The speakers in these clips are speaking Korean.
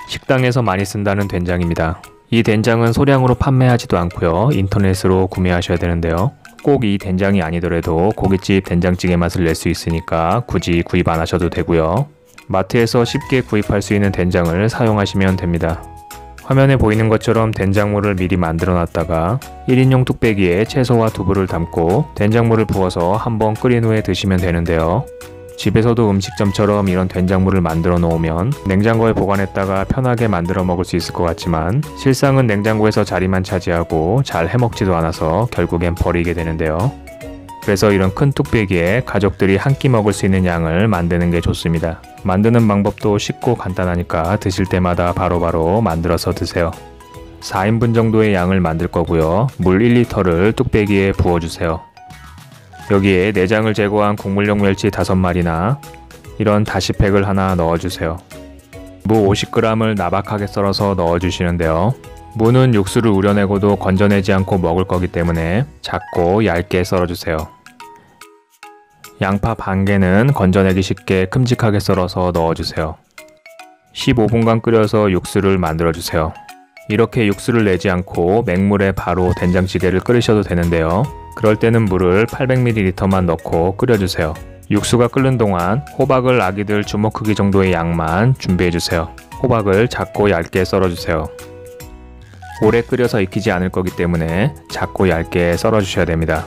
식당에서 많이 쓴다는 된장입니다. 이 된장은 소량으로 판매하지도 않고요. 인터넷으로 구매하셔야 되는데요. 꼭 이 된장이 아니더라도 고깃집 된장찌개 맛을 낼 수 있으니까 굳이 구입 안 하셔도 되고요. 마트에서 쉽게 구입할 수 있는 된장을 사용하시면 됩니다. 화면에 보이는 것처럼 된장물을 미리 만들어 놨다가 1인용 뚝배기에 채소와 두부를 담고 된장물을 부어서 한번 끓인 후에 드시면 되는데요. 집에서도 음식점처럼 이런 된장물을 만들어 놓으면 냉장고에 보관했다가 편하게 만들어 먹을 수 있을 것 같지만 실상은 냉장고에서 자리만 차지하고 잘 해먹지도 않아서 결국엔 버리게 되는데요. 그래서 이런 큰 뚝배기에 가족들이 한 끼 먹을 수 있는 양을 만드는 게 좋습니다. 만드는 방법도 쉽고 간단하니까 드실 때마다 바로바로 만들어서 드세요. 4인분 정도의 양을 만들 거고요. 물 1리터를 뚝배기에 부어주세요. 여기에 내장을 제거한 국물용 멸치 5마리나 이런 다시팩을 하나 넣어주세요. 무 50g을 나박하게 썰어서 넣어주시는데요. 무는 육수를 우려내고도 건져내지 않고 먹을 거기 때문에 작고 얇게 썰어주세요. 양파 반 개는 건져내기 쉽게 큼직하게 썰어서 넣어주세요. 15분간 끓여서 육수를 만들어주세요. 이렇게 육수를 내지 않고 맹물에 바로 된장찌개를 끓이셔도 되는데요. 그럴 때는 물을 800ml만 넣고 끓여주세요. 육수가 끓는 동안 호박을 아기들 주먹 크기 정도의 양만 준비해주세요. 호박을 작고 얇게 썰어주세요. 오래 끓여서 익히지 않을 거기 때문에 작고 얇게 썰어주셔야 됩니다.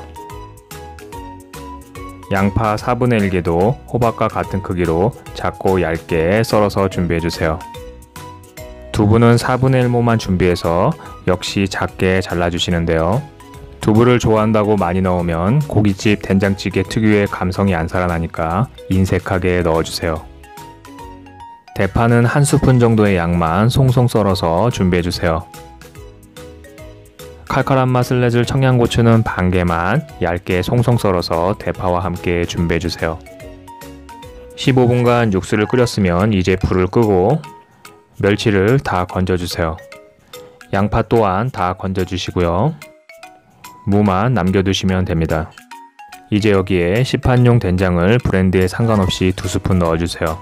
양파 4분의 1개도 호박과 같은 크기로 작고 얇게 썰어서 준비해주세요. 두부는 4분의 1모만 준비해서 역시 작게 잘라주시는데요. 두부를 좋아한다고 많이 넣으면 고깃집 된장찌개 특유의 감성이 안 살아나니까 인색하게 넣어주세요. 대파는 1스푼 정도의 양만 송송 썰어서 준비해주세요. 칼칼한 맛을 내줄 청양고추는 반 개만 얇게 송송 썰어서 대파와 함께 준비해주세요. 15분간 육수를 끓였으면 이제 불을 끄고 멸치를 다 건져주세요. 양파 또한 다 건져주시고요. 무만 남겨두시면 됩니다. 이제 여기에 시판용 된장을 브랜드에 상관없이 2스푼 넣어주세요.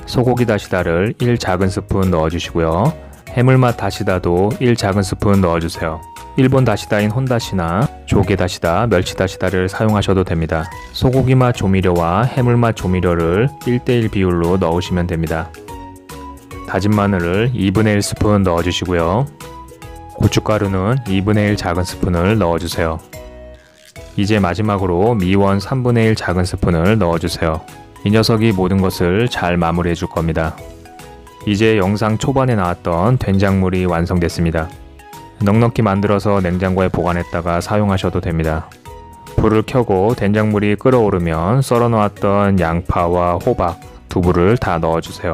소고기 다시다를 1 작은 스푼 넣어주시고요. 해물맛 다시다도 1 작은 스푼 넣어주세요. 일본 다시다인 혼다시나 조개 다시다, 멸치 다시다를 사용하셔도 됩니다. 소고기 맛 조미료와 해물맛 조미료를 1:1 비율로 넣으시면 됩니다. 다진 마늘을 2분의 1스푼 넣어주시고요. 고춧가루는 2분의 1 작은 스푼을 넣어주세요. 이제 마지막으로 미원 3분의 1 작은 스푼을 넣어주세요. 이 녀석이 모든 것을 잘 마무리해 줄 겁니다. 이제 영상 초반에 나왔던 된장물이 완성됐습니다. 넉넉히 만들어서 냉장고에 보관했다가 사용하셔도 됩니다. 불을 켜고 된장물이 끓어오르면 썰어 놓았던 양파와 호박, 두부를 다 넣어주세요.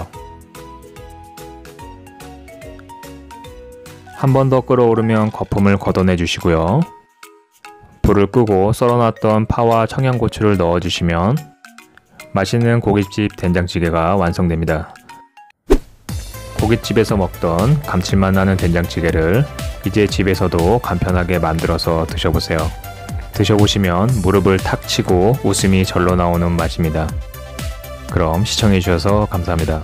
한 번 더 끓어오르면 거품을 걷어내 주시고요. 불을 끄고 썰어놨던 파와 청양고추를 넣어주시면 맛있는 고깃집 된장찌개가 완성됩니다. 고깃집에서 먹던 감칠맛 나는 된장찌개를 이제 집에서도 간편하게 만들어서 드셔보세요. 드셔보시면 무릎을 탁 치고 웃음이 절로 나오는 맛입니다. 그럼 시청해주셔서 감사합니다.